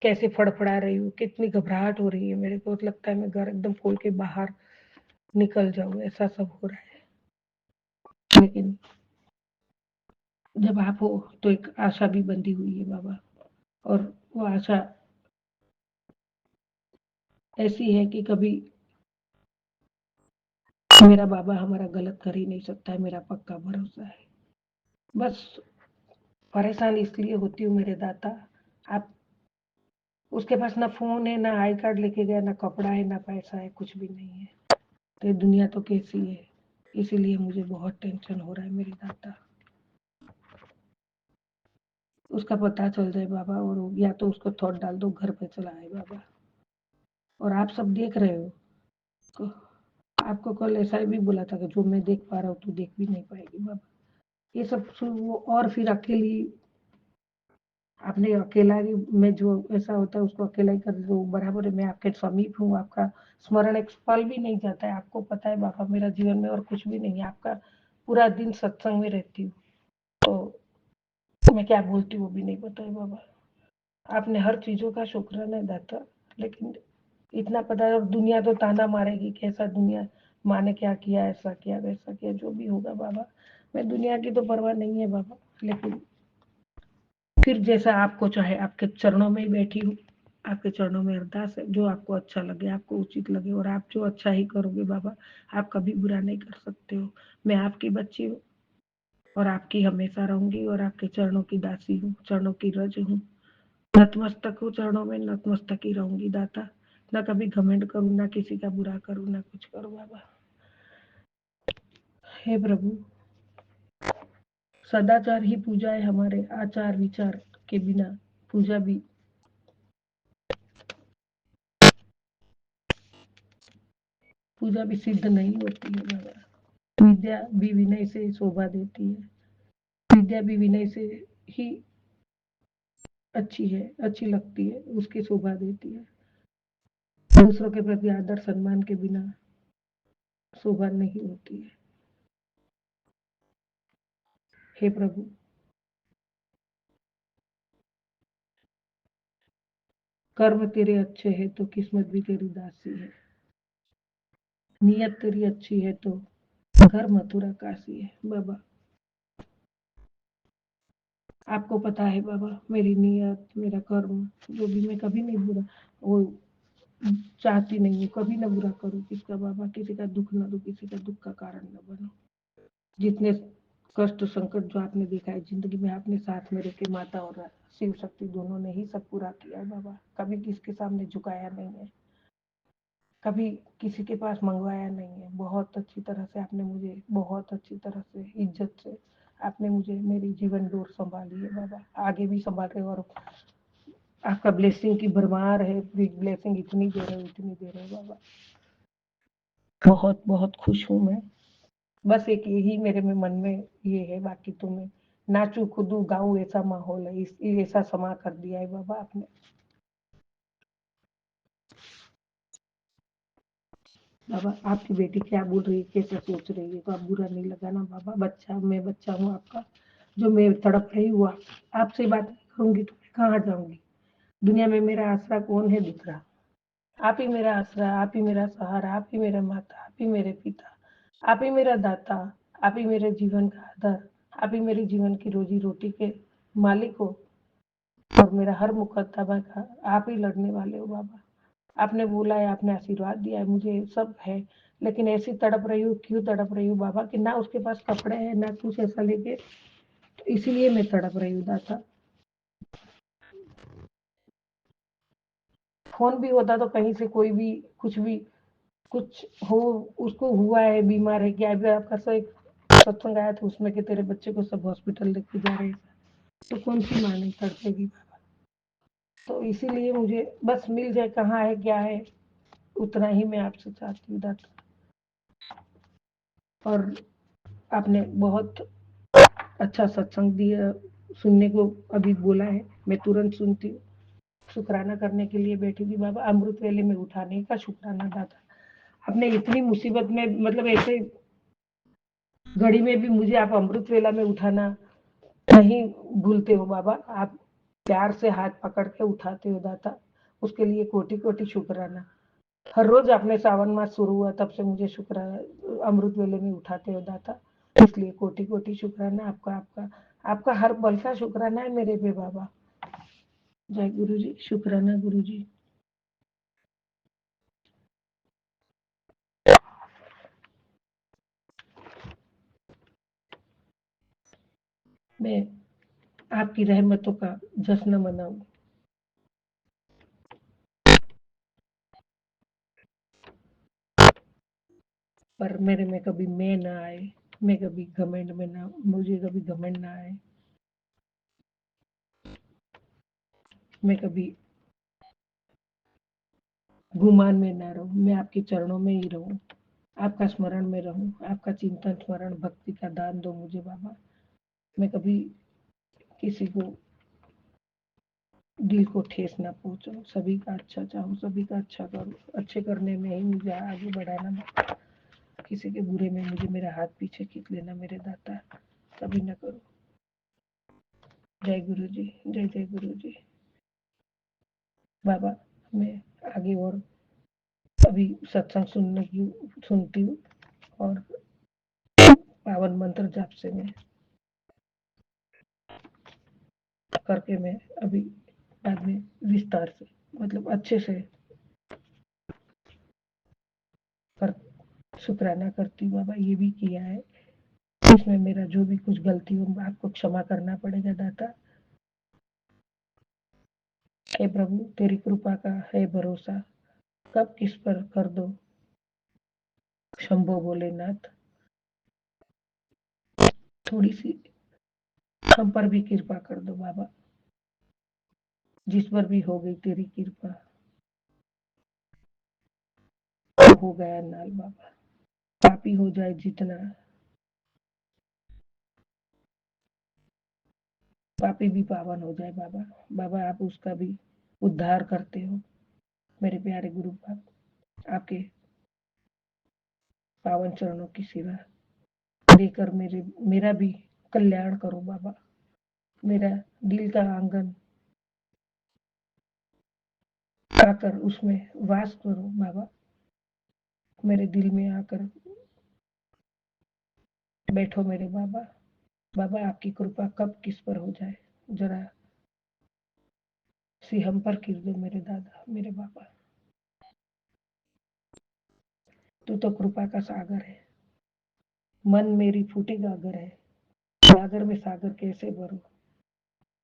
S6: कैसे फड़फड़ा रही हूँ, कितनी घबराहट हो रही है। मेरे को लगता है मैं घर एकदम खोल के बाहर निकल जाऊं, ऐसा सब हो रहा है। लेकिन जब आप हो तो एक आशा भी बंधी हुई है बाबा, और वो आशा ऐसी है कि कभी मेरा बाबा हमारा गलत कर ही नहीं सकता है, मेरा पक्का भरोसा है। बस परेशान इसलिए होती हूँ मेरे दाता, आप उसके पास ना फोन है, ना आई कार्ड लेके गया, ना कपड़ा है, ना पैसा है, कुछ भी नहीं है। तो ये दुनिया तो कैसी है, इसीलिए मुझे बहुत टेंशन हो रहा है मेरे दाता। उसका पता चल जाए बाबा, और या तो उसको थोड़ा डाल दो, घर पे चला आए बाबा। और आप सब देख रहे हो तो आपको कल ऐसा भी बोला था कि जो मैं देख पा रहा हूँ तू देख भी नहीं पाएगी बाबा। ये सब वो और फिर अकेली, आपने अकेला ही में जो ऐसा होता है उसको अकेला ही कर दो, बराबर है। मैं आपके समीप हूँ, आपका स्मरण एक पल भी नहीं जाता है। आपको पता है बाबा मेरा जीवन में और कुछ भी नहीं है, आपका पूरा दिन सत्संग में रहती हूँ, तो मैं क्या बोलती हूँ वो भी नहीं पता है बाबा। आपने हर चीजों का शुक्राना है दाता, लेकिन इतना पता है, और दुनिया तो ताना मारेगी, कैसा दुनिया, माँ ने क्या किया, ऐसा किया वैसा किया, जो भी होगा बाबा। मैं दुनिया की तो परवाह नहीं है बाबा, लेकिन फिर जैसा आपको चाहे, आपके चरणों में ही बैठी हूँ, आपके चरणों में अरदास है, जो आपको अच्छा लगे, आपको उचित लगे, और आप जो अच्छा ही करोगे बाबा, आप कभी बुरा नहीं कर सकते हो। मैं आपकी बच्ची हूँ और आपकी हमेशा रहूंगी, और आपके चरणों की दासी हूँ, चरणों की रज हूँ, नतमस्तक हूँ चरणों में, नतमस्तक ही रहूंगी दाता। ना कभी घमंड करूँ, ना किसी का बुरा करूँ, ना कुछ करूँ बाबा। हे प्रभु, सदाचार ही पूजा है, हमारे आचार विचार के बिना पूजा भी सिद्ध नहीं होती है बाबा। विद्या भी विनय से शोभा देती है, विद्या भी विनय से ही अच्छी है, अच्छी लगती है, उसकी शोभा देती है। दूसरों के प्रति आदर सम्मान के बिना शोभा नहीं होती है। हे प्रभु, कर्म तेरे अच्छे है तो किस्मत भी तेरी दासी है, नियत तेरी अच्छी है तो घर मथुरा काशी है बाबा। आपको पता है बाबा, मेरी नियत, मेरा कर्म, जो भी, मैं कभी नहीं बुरा वो चाहती नहीं हूँ, कभी ना बुरा करूँ किसका बाबा, किसी का दुख ना दो, किसी का दुख का कारण न बनो। जितने कष्ट संकट जो आपने देखा है जिंदगी में, आपने साथ में रह माता और शिव शक्ति दोनों ने ही सब पूरा किया है बाबा। कभी किसके सामने झुकाया नहीं है, कभी किसी के पास मंगवाया नहीं है। बहुत अच्छी तरह से आपने मुझे, बहुत अच्छी तरह से इज्जत से आपने मुझे, मेरी जीवन डोर संभाली है बाबा, आगे भी संभाल रहे हो। और आपका ब्लेसिंग की भरमार है, बिग ब्लेसिंग इतनी दे रहे हो, इतनी दे रहे हो बाबा। बहुत बहुत खुश हूँ मैं। बस एक यही मेरे में मन में ये है, बाकी तो मैं नाचूं कूदूं गाऊं ऐसा माहौल है, इस ऐसा समा कर दिया है बाबा आपने। बाबा आपकी बेटी क्या बोल रही है, कैसे सोच रही है, तो आप बुरा नहीं लगाना बाबा। मैं बच्चा हूँ आपका, जो मैं तड़प रही हूँ आपसे बात नहीं करूंगी तो मैं कहाँ जाऊंगी। दुनिया में मेरा आसरा कौन है दूसरा? आप ही मेरा आसरा, आप ही मेरा सहारा, आप ही मेरा माता, आप ही मेरे पिता, आप ही मेरा दाता, आप ही मेरे जीवन का आधार, आप ही मेरे जीवन की रोजी रोटी के मालिक हो, और मेरा हर मुकद्दमा का आप ही लड़ने वाले हो बाबा। आपने बोला है, आपने आशीर्वाद दिया है, मुझे सब है, लेकिन ऐसी तड़प रही हूँ, क्यों तड़प रही हूँ बाबा कि ना उसके पास कपड़े हैं ना कुछ ऐसा लेके, तो इसीलिए मैं तड़प रही हूँ दाता। फोन भी होता तो कहीं से कोई भी कुछ हो, उसको हुआ है, बीमार है, क्या अभी आपका सो एक सत्संग आया था उसमें कि तेरे बच्चे को सब हॉस्पिटल लेके जा रहे हैं, तो कौन सी माँ नहीं तड़पेगी बाबा। तो इसीलिए मुझे बस मिल जाए, कहाँ है क्या है, उतना ही मैं आपसे चाहती हूँ दाता। और आपने बहुत अच्छा सत्संग दिया, सुनने को अभी बोला है, मैं तुरंत सुनती हूँ। शुक्राना करने के लिए बैठी थी बाबा, अमृत वेले में उठाने का शुक्राना दाता। आपने इतनी मुसीबत में, मतलब ऐसे घड़ी में भी मुझे आप अमृत वेला में उठाना नहीं भूलते हो बाबा। आप प्यार से हाथ पकड़ के उठाते हो दाता, उसके लिए कोटि कोटि शुक्राना। हर रोज आपने सावन मास शुरू हुआ तब से मुझे शुक्राना अमृत वेले में उठाते हो दाता, इसलिए कोटि कोटि शुक्राना आपका। आपका हर पल का शुक्राना है मेरे पे बाबा। जय गुरु जी, शुक्राना गुरु जी। मैं आपकी रहमतों का जश्न मनाऊं, पर मेरे में कभी मैं ना आए, मैं कभी घमंड में ना, मुझे कभी घमंड ना आए, मैं कभी गुमान में ना रहूं, मैं आपके चरणों में ही रहूं, आपका स्मरण में रहूं, आपका चिंतन स्मरण भक्ति का दान दो मुझे बाबा। मैं कभी किसी को दिल को ठेस ना पहुंचाऊं, सभी का अच्छा चाहूं, सभी का अच्छा करूं, अच्छे करने में ही मुझे आगे बढ़ाना बाबा। किसी के बुरे में मुझे मेरा हाथ पीछे खींच लेना मेरे दाता कभी ना करो। जय गुरु जी, जय जय गुरु जी। बाबा मैं आगे और अभी सत्संग सुनती हूँ, और पावन मंत्र जाप से मैं करके मैं अभी बाद में विस्तार से, मतलब अच्छे से कर शुक्राना करती हूँ बाबा। ये भी किया है, इसमें मेरा जो भी कुछ गलती हो आपको क्षमा करना पड़ेगा दाता। हे प्रभु तेरी कृपा का है भरोसा, कब किस पर कर दो शंभो भोलेनाथ। थोड़ी सी हम पर भी कृपा कर दो बाबा, जिस पर भी हो गई तेरी कृपा हो गया नाल बाबा। पापी हो जाए जितना, पापी भी पावन हो जाए बाबा। बाबा आप उसका भी उद्धार करते हो मेरे प्यारे गुरु बाबा। आपके पावन चरणों की सेवा देकर मेरा भी कल्याण करो बाबा। मेरा दिल का आंगन आकर उसमें वास करो बाबा, मेरे दिल में आकर बैठो मेरे बाबा। बाबा आपकी कृपा कब किस पर हो जाए, जरा सी हम पर कर दो मेरे दादा मेरे बाबा। तू तो कृपा का सागर है, मन मेरी फूटी गागर है, सागर में सागर कैसे भरूं,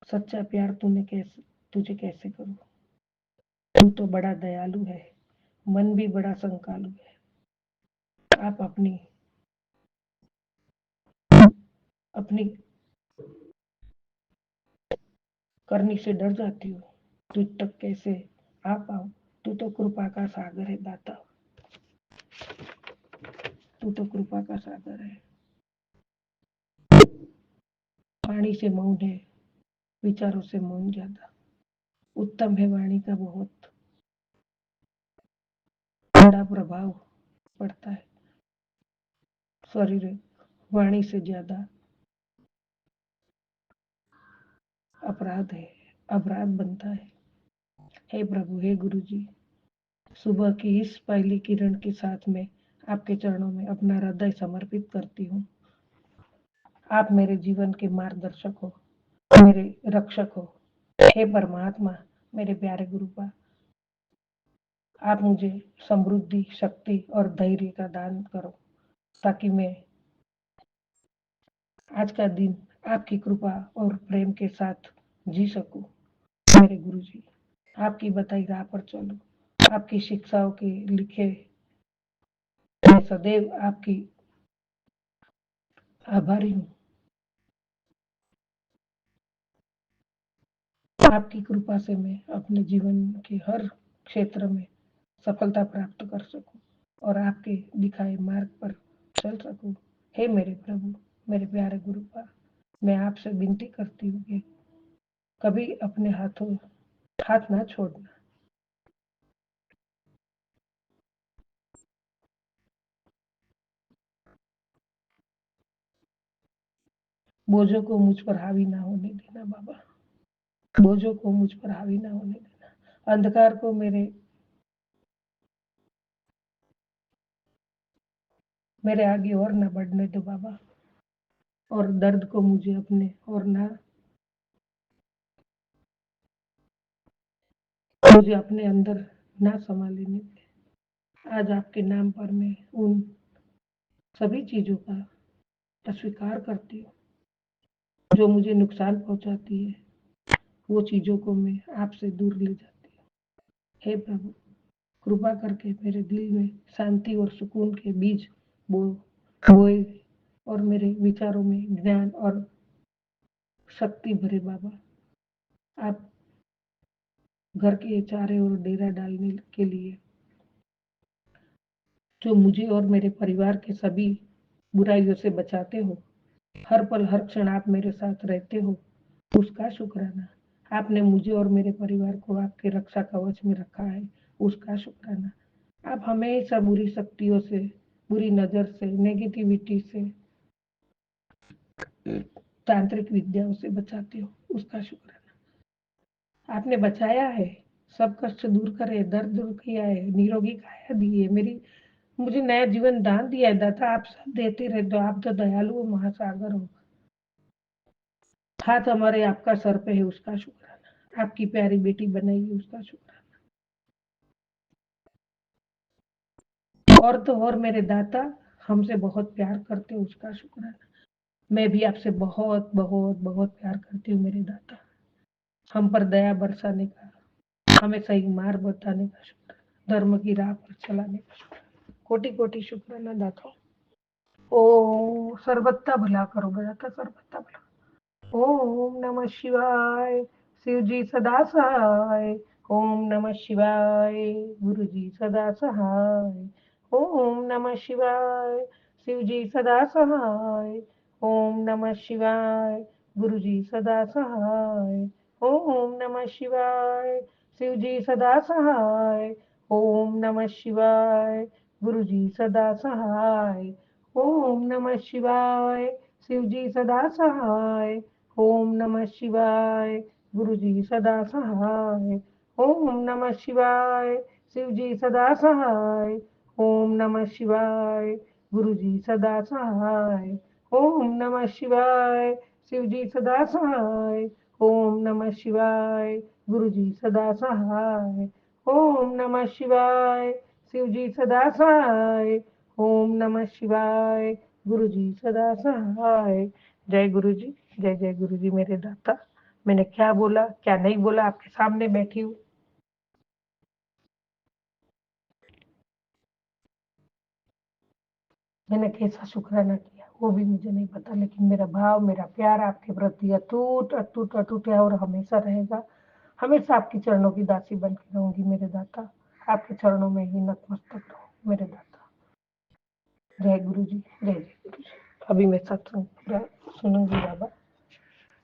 S6: सच्चा प्यार तुझे कैसे करूं। तू तो बड़ा दयालु है, मन भी बड़ा संकालू है। आप अपनी अपनी करनी से डर जाती हो, तुझ तक कैसे आ पाऊं। तू तो कृपा का सागर है दाता। तू तो कृपा का सागर है। वाणी से मौन है, विचारों से मौन ज्यादा। उत्तम है वाणी का बहुत बड़ा प्रभाव पड़ता है। शरीर वाणी से ज्यादा अपराध है, अपराध बनता है। हे प्रभु, हे गुरु जी, सुबह की इस पहली किरण के साथ में आपके चरणों में अपना हृदय समर्पित करती हूँ। आप मेरे जीवन के मार्गदर्शक हो, मेरे रक्षक हो। हे परमात्मा, मेरे प्यारे गुरुपा, आप मुझे समृद्धि, शक्ति और धैर्य का दान करो, ताकि मैं आज का दिन आपकी कृपा और प्रेम के साथ जी सकूं। मेरे गुरु जी, आपकी बताई राह पर चलूं, आपकी शिक्षाओं के लिखे मैं सदैव आपकी आभारी हूँ। आपकी कृपा से मैं अपने जीवन के हर क्षेत्र में सफलता प्राप्त कर सकूं और आपके दिखाए मार्ग पर चल सकूं। हे मेरे प्रभु, मेरे प्यारे गुरुपा, मैं आपसे विनती करती हूँ कि कभी अपने हाथ ना छोड़ना। बोझों को मुझ पर हावी ना होने देना बाबा, बोझों को मुझ पर हावी ना होने देना। अंधकार को मेरे आगे और ना बढ़ने दो बाबा, और दर्द को मुझे अपने और मुझे अपने अंदर ना समा लेने दे। आज आपके नाम पर मैं उन सभी चीजों का अस्वीकार करती हूँ जो मुझे नुकसान पहुंचाती है। वो चीजों को मैं आपसे दूर ले जाती हूँ। हे प्रभु, कृपा करके मेरे दिल में शांति और सुकून के बीज बोए और मेरे विचारों में ज्ञान और शक्ति भरे बाबा। आप घर के चारे ओर डेरा डालने के लिए जो मुझे और मेरे परिवार के सभी बुराइयों से बचाते हो, हर पल हर क्षण आप मेरे साथ रहते हो, उसका शुक्राना। आपने मुझे और मेरे परिवार को आपके रक्षा कवच में रखा है, उसका शुक्राना। आप हमेशा बुरी शक्तियों से, बुरी नजर से, नेगेटिविटी से, तांत्रिक विद्याओं से बचाते हो, उसका शुक्राना। आपने बचाया है, सब कष्ट दूर करे, दर्द दूर किया है, निरोगी काया दी है, मुझे नया जीवन दान दिया है। दाता आप सब देते रहे, तो आप तो दयालु हो, महासागर हो। हाथ हमारे आपका सर पे है, उसका शुक्राना। आपकी प्यारी बेटी बनाई है, उसका शुक्राना। और तो और मेरे दाता हमसे बहुत प्यार करते हो, उसका शुक्राना। मैं भी आपसे बहुत बहुत बहुत प्यार करती हूँ मेरे दाता। हम पर दया बरसाने का, हमें सही मार्ग बताने का शुक्राना, धर्म की राह पर चलाने का शुक्राना। कोटि कोटि शुक्राना दाता। ओ सर्वत्ता भला करोगे दाता, सर्वत्ता भला। ओम नमः शिवाय, शिव जी सदा सहाय। ओम नमः शिवाय, गुरु जी सदा सहाय। ओम नमः शिवाय, शिव जी सदा सहाय। ओम नमः शिवाय, गुरु जी सदा सहाय। ओम नमः शिवाय, शिव जी सदा सहाय। ओम नमः शिवाय, गुरु जी सदा सहाय। ओम नमः शिवाय, शिव जी सदा सहाय। ओम नमः शिवाय, गुरु जी सदा सहाय। ओम नमः शिवाय, शिव जी सदा सहाय। ओम नमः शिवाय, गुरु जी सदा सहाय। ओम नमः शिवाय, शिव जी सदा सहाय। ओम नमः शिवाय, गुरु जी सदा सहाय। ओम नमः शिवाय, शिव जी सदा सहाय। ओम नमः शिवाय, गुरु जी सदा सहाय। जय गुरु जी, जय जय गुरु जी मेरे दाता। मैंने क्या बोला क्या नहीं बोला, आपके सामने बैठी हूँ। मैंने कैसा शुक्राना किया वो भी मुझे नहीं पता, लेकिन मेरा भाव, मेरा प्यार आपके प्रति अटूट अटूट अटूट है और हमेशा रहेगा। हमेशा आपके चरणों की दासी बन के रहूंगी मेरे दाता। आपके चरणों में ही नतमस्तक रहूं मेरे दाता। जय गुरु जी, जय जय गुरु जी। अभी मैं सत्संग पूरा सुनूंगी बाबा,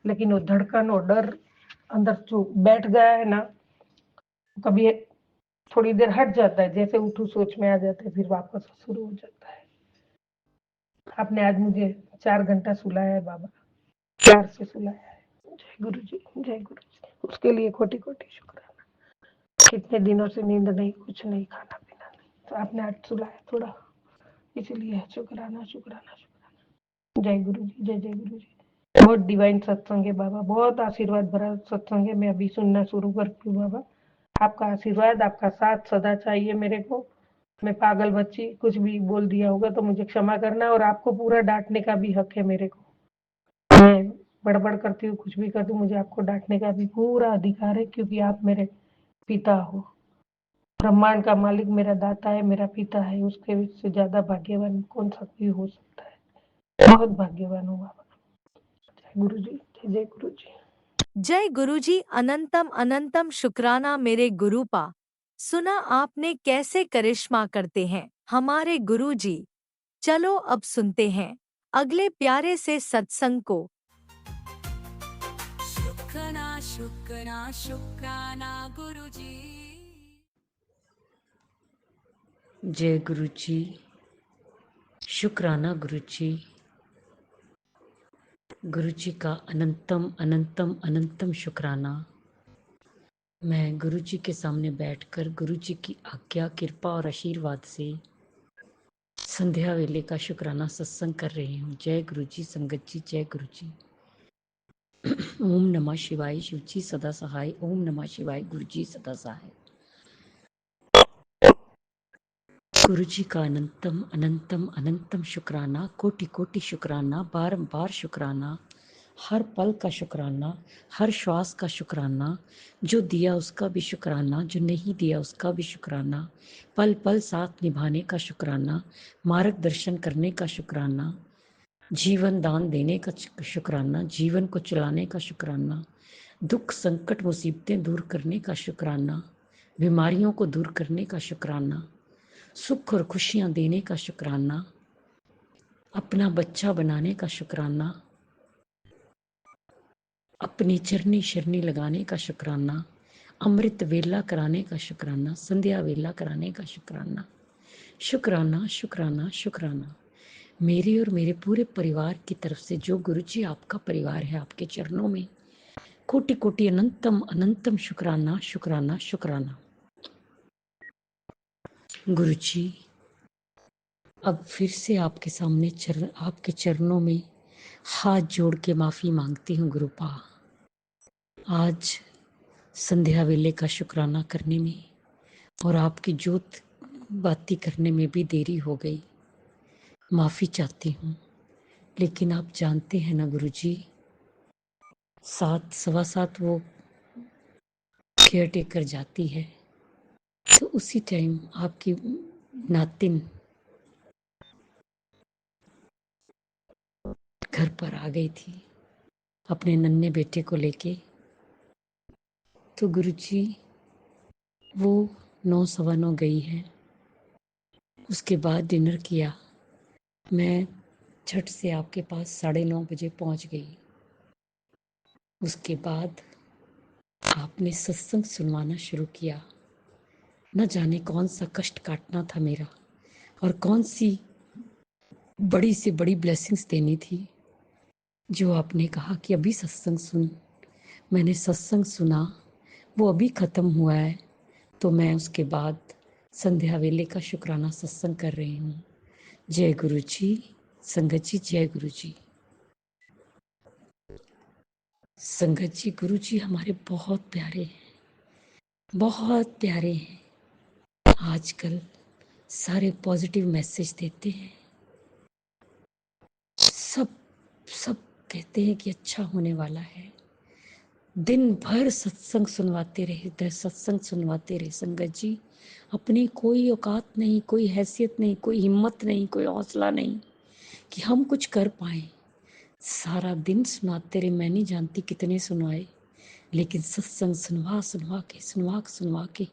S6: लेकिन वो धड़कन और डर अंदर जो बैठ गया है ना, कभी थोड़ी देर हट जाता है, जैसे उठू सोच में आ जाता है, फिर वापस शुरू हो जाता है। आपने आज मुझे 4 घंटा सुलाया है बाबा, प्यार से सुलाया है। जय गुरु जी, जय गुरु जी। उसके लिए कोटि कोटि शुक्राना। कितने दिनों से नींद नहीं, कुछ नहीं, खाना पीना नहीं, तो आपने आज सुलाया थोड़ा, इसलिए शुक्राना शुक्राना शुक्राना। जय गुरु जी, जय जय गुरु जी। बहुत डिवाइन सत्संग है बाबा, बहुत आशीर्वाद भरा सत्संग है। मैं अभी सुनना शुरू करती हूँ बाबा। आपका आशीर्वाद, आपका साथ सदा चाहिए मेरे को। मैं पागल बच्ची, कुछ भी बोल दिया होगा तो मुझे क्षमा करना, और आपको पूरा डांटने का भी हक है मेरे को। मैं बड़बड़ करती हूँ, कुछ भी करती हूँ, मुझे आपको डांटने का भी पूरा अधिकार है, क्योंकि आप मेरे पिता हो। ब्रह्मांड का मालिक मेरा दाता है, मेरा पिता है, उसके से ज्यादा भाग्यवान कौन सा भी हो सकता है। बहुत भाग्यवान हूँ बाबा। जय गुरु जी, जय जय गुरु जी।
S5: जय गुरुजी, अनंतम अनंतम शुक्राना मेरे गुरुपा। सुना आपने कैसे करिश्मा करते हैं हमारे गुरुजी। चलो अब सुनते हैं अगले प्यारे से सत्संग को।
S3: शुक्राना शुक्राना शुक्राना गुरुजी।
S7: जय गुरु जी, शुक्राना गुरु जी। गुरु जी का अनंतम अनंतम अनंतम शुक्राना। मैं गुरु जी के सामने बैठकर गुरु जी की आज्ञा, कृपा और आशीर्वाद से संध्या वेले का शुक्राना सत्संग कर रही हूँ। जय गुरु जी, संगत जी, जय गुरु जी। ओम नमः शिवाय, शिव जी सदा सहाय। ओम नमः शिवाय, गुरु जी सदा सहाय। गुरु जी का अनंतम अनंतम अनंतम शुक्राना, कोटि कोटि शुक्राना, बारंबार शुक्राना, हर पल का शुक्राना, हर श्वास का शुक्राना, जो दिया उसका भी शुक्राना, जो नहीं दिया उसका भी शुक्राना, पल पल साथ निभाने का शुक्राना, मार्गदर्शन करने का शुक्राना, जीवन दान देने का शुक्राना, जीवन को चलाने का शुक्राना, दुख संकट मुसीबतें दूर करने का शुक्राना, बीमारियों को दूर करने का शुक्राना, सुख और खुशियां देने का शुक्राना, अपना बच्चा बनाने का शुक्राना, अपनी चरनी शरनी लगाने का शुक्राना, अमृत वेला कराने का शुक्राना, संध्या वेला कराने का शुक्राना, शुक्राना शुक्राना शुक्राना। मेरे और मेरे पूरे परिवार की तरफ से, जो गुरुजी आपका परिवार है, आपके चरणों में कोटि कोटि अनंतम अनंतम शुक्राना शुक्राना शुक्राना। गुरुजी, अब फिर से आपके सामने आपके चरणों में हाथ जोड़ के माफ़ी मांगती हूँ गुरुपा। आज संध्या वेले का शुक्राना करने में और आपकी जोत बाती करने में भी देरी हो गई, माफ़ी चाहती हूँ। लेकिन आप जानते हैं ना गुरुजी, 7 सवा 7 वो केयर टेकर जाती है, तो उसी टाइम आपकी नातिन घर पर आ गई थी अपने नन्हे बेटे को लेके। तो गुरुजी वो 9 सवा 9 गई है, उसके बाद डिनर किया। मैं झट से आपके पास 9:30 बजे पहुंच गई। उसके बाद आपने सत्संग सुनवाना शुरू किया। न जाने कौन सा कष्ट काटना था मेरा, और कौन सी बड़ी से बड़ी ब्लेसिंग्स देनी थी, जो आपने कहा कि अभी सत्संग सुन। मैंने सत्संग सुना, वो अभी ख़त्म हुआ है, तो मैं उसके बाद संध्या वेले का शुक्राना सत्संग कर रही हूँ। जय गुरु जी, संगत जी, जय गुरु जी। संगत जी, गुरु जी हमारे बहुत प्यारे हैं, बहुत प्यारे हैं। आजकल सारे पॉजिटिव मैसेज देते हैं, सब सब कहते हैं कि अच्छा होने वाला है। दिन भर सत्संग सुनवाते रहे, सत्संग सुनवाते रहे। संगत जी, अपनी कोई औकात नहीं, कोई हैसियत नहीं, कोई हिम्मत नहीं, कोई हौसला नहीं कि हम कुछ कर पाए। सारा दिन सुनाते रहे, मैं नहीं जानती कितने सुनवाए, लेकिन सत्संग सुनवा के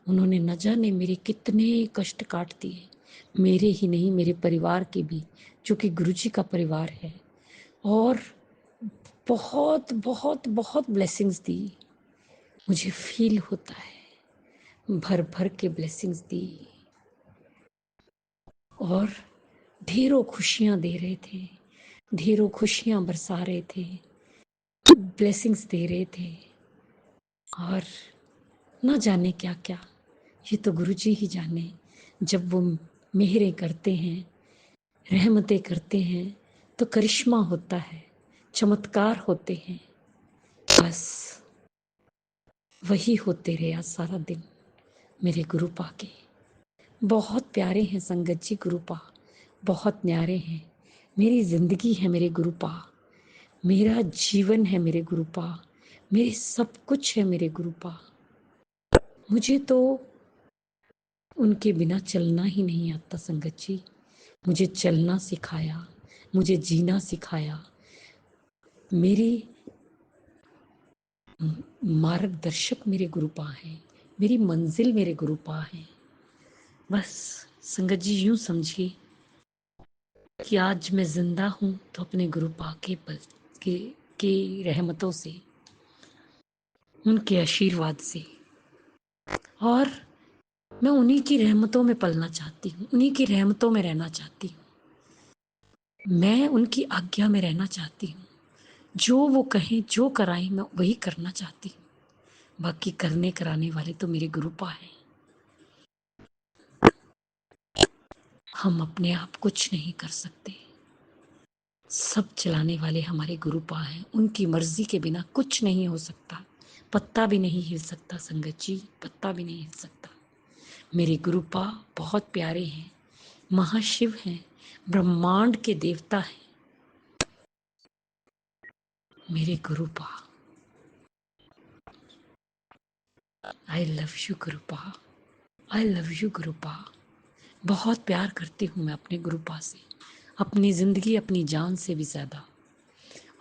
S7: उन्होंने न जाने मेरे कितने कष्ट काट दिए। मेरे ही नहीं, मेरे परिवार के भी, जो कि गुरुजी का परिवार है, और बहुत बहुत बहुत ब्लेसिंग्स दी। मुझे फील होता है भर भर के ब्लेसिंग्स दी, और ढेरों खुशियां दे रहे थे, ढेरों खुशियां बरसा रहे थे, ब्लेसिंग्स दे रहे थे, और ना जाने क्या क्या, ये तो गुरुजी ही जाने। जब वो मेहरें करते हैं, रहमतें करते हैं, तो करिश्मा होता है, चमत्कार होते हैं। बस वही होते रहे आज सारा दिन मेरे गुरुपा के। बहुत प्यारे हैं संगत जी गुरुपा, बहुत न्यारे हैं। मेरी जिंदगी है मेरे गुरुपा, मेरा जीवन है मेरे गुरुपा, मेरे सब कुछ है मेरे गुरुपा। मुझे तो उनके बिना चलना ही नहीं आता संगत जी। मुझे चलना सिखाया, मुझे जीना सिखाया। मेरी मार्गदर्शक मेरे गुरुपा हैं, मेरी मंजिल मेरे गुरुपा हैं। बस संगत जी यूं समझिए कि आज मैं जिंदा हूं तो अपने गुरुपा के रहमतों से, उनके आशीर्वाद से, और मैं उन्हीं की रहमतों में पलना चाहती हूँ, उन्हीं की रहमतों में रहना चाहती हूँ। मैं उनकी आज्ञा में रहना चाहती हूँ। जो वो कहें, जो कराएं, मैं वही करना चाहती हूँ। बाकी करने कराने वाले तो मेरे गुरुपा हैं। हम अपने आप कुछ नहीं कर सकते, सब चलाने वाले हमारे गुरुपा हैं। उनकी मर्जी के बिना कुछ नहीं हो सकता, पत्ता भी नहीं हिल सकता संगत जी, पत्ता भी नहीं हिल सकता। मेरे गुरुपा बहुत प्यारे हैं, महाशिव हैं, ब्रह्मांड के देवता हैं मेरे Gurupa. I love you Gurupa, I love you Gurupa. बहुत प्यार करती हूँ मैं अपने गुरुपा से, अपनी जिंदगी अपनी जान से भी ज्यादा।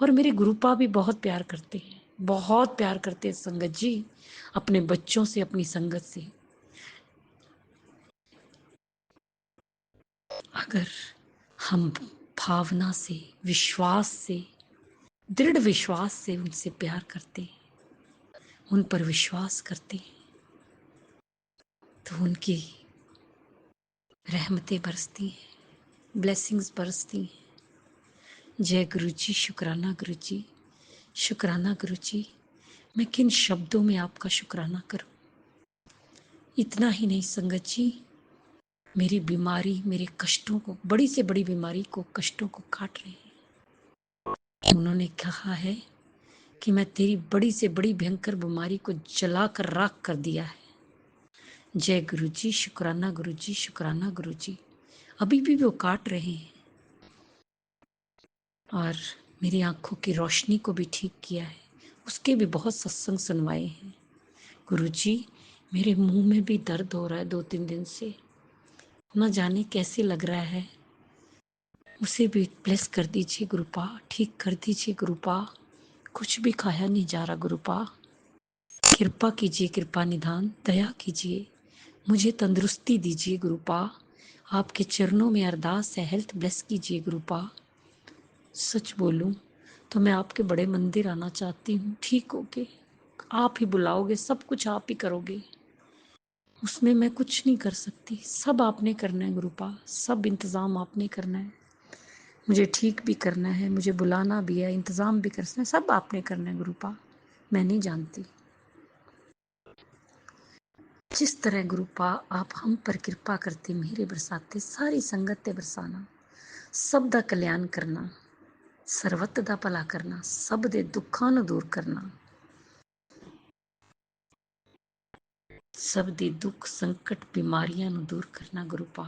S7: और मेरे गुरुपा भी बहुत प्यार करते हैं, बहुत प्यार करते हैं संगत जी, अपने बच्चों से, अपनी संगत से। अगर हम भावना से, विश्वास से, दृढ़ विश्वास से उनसे प्यार करते हैं, उन पर विश्वास करते हैं, तो उनकी रहमतें बरसती हैं, ब्लेसिंग्स बरसती हैं। जय गुरु जी, शुक्राना गुरु जी, शुक्राना गुरु जी। मैं किन शब्दों में आपका शुक्राना करूं। इतना ही नहीं संगत जी, मेरी बीमारी, मेरे कष्टों को, बड़ी से बड़ी बीमारी को, कष्टों को काट रहे हैं। उन्होंने कहा है कि मैं तेरी बड़ी से बड़ी भयंकर बीमारी को जला कर राख कर दिया है। जय गुरु जी, शुक्राना गुरु जी, शुक्राना गुरु जी। अभी भी वो काट रहे हैं, और मेरी आंखों की रोशनी को भी ठीक किया है। उसके भी बहुत सत्संग सुनवाए हैं गुरु जी। मेरे मुंह में भी दर्द हो रहा है 2-3 दिन से, न जाने कैसे लग रहा है। उसे भी ब्लेस कर दीजिए गुरुपा, ठीक कर दीजिए गुरुपा। कुछ भी खाया नहीं जा रहा गुरुपा, कृपा कीजिए, कृपा निधान, दया कीजिए, मुझे तंदुरुस्ती दीजिए गुरुपा। आपके चरणों में अरदास है, हेल्थ ब्लेस कीजिए गुरुपा। सच बोलूं तो मैं आपके बड़े मंदिर आना चाहती हूँ, ठीक होके। आप ही बुलाओगे, सब कुछ आप ही करोगे, उसमें मैं कुछ नहीं कर सकती। सब आपने करना है गुरुपा, सब इंतज़ाम आपने करना है। मुझे ठीक भी करना है, मुझे बुलाना भी है, इंतज़ाम भी करना है, सब आपने करना है गुरुपा। मैं नहीं जानती। जिस तरह गुरुपा आप हम पर कृपा करते, मेरे बरसाते, सारी संगत बरसाना, सब दा कल्याण करना, ਸਰਬੱਤ ਦਾ ਭਲਾ ਕਰਨਾ, ਸਭ ਦੇ ਦੁੱਖਾਂ ਨੂੰ ਦੂਰ ਕਰਨਾ, ਸਭ ਦੇ ਦੁੱਖ ਸੰਕਟ ਬਿਮਾਰੀਆਂ ਨੂੰ ਦੂਰ ਕਰਨਾ ਗੁਰੂਪਾ।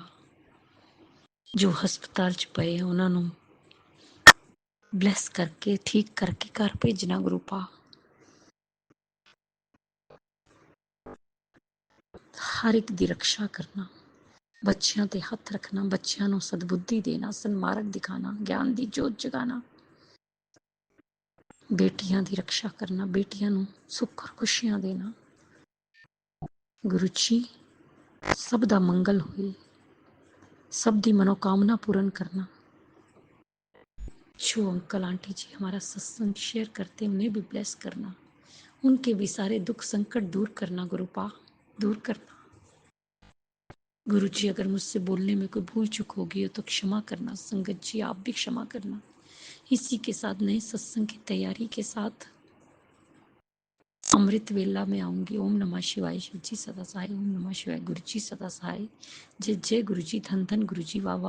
S7: ਜੋ ਹਸਪਤਾਲ 'ਚ ਪਏ ਉਹਨਾਂ ਨੂੰ ਬਲੈਸ ਕਰਕੇ, ਠੀਕ ਕਰਕੇ ਘਰ ਭੇਜਣਾ ਗੁਰੂਪਾ। ਹਰ ਇੱਕ ਦੀ ਰੱਖਿਆ ਕਰਨਾ, ਬੱਚਿਆਂ ਤੇ ਹੱਥ ਰੱਖਣਾ, ਬੱਚਿਆਂ ਨੂੰ ਸਦਬੁੱਧੀ ਦੇਣਾ, ਸਨਮਾਰਗ ਦਿਖਾਣਾ, ਗਿਆਨ ਦੀ ਜੋਤ ਜਗਾਣਾ, ਬੇਟੀਆਂ ਦੀ ਰੱਖਿਆ ਕਰਨਾ, ਬੇਟੀਆਂ ਨੂੰ ਸੁੱਖ ਔਰ ਖੁਸ਼ੀਆਂ ਦੇਣਾ। ਗੁਰੂ ਜੀ, ਸਭ ਦਾ ਮੰਗਲ ਹੋਏ, सब दी मनोकामना पूर्ण करना। जो अंकल आंटी जी हमारा सत्संग शेयर करते हैं उन्हें भी ब्लेस करना, उनके भी सारे दुख संकट दूर करना, गुरुपा दूर करना। गुरु जी अगर मुझसे बोलने में कोई भूल चूक होगी हो तो क्षमा करना। संगत जी आप भी क्षमा करना। इसी के साथ नए सत्संग की तैयारी के साथ अमृत वेला में आऊंगी। ओम नमः शिवाय। शिव जी सदा सहाय। ओम नमः शिवाय। गुरु जी सदा सहाय। जय जय गुरु जी। धन धन गुरु जी। वाह वाह।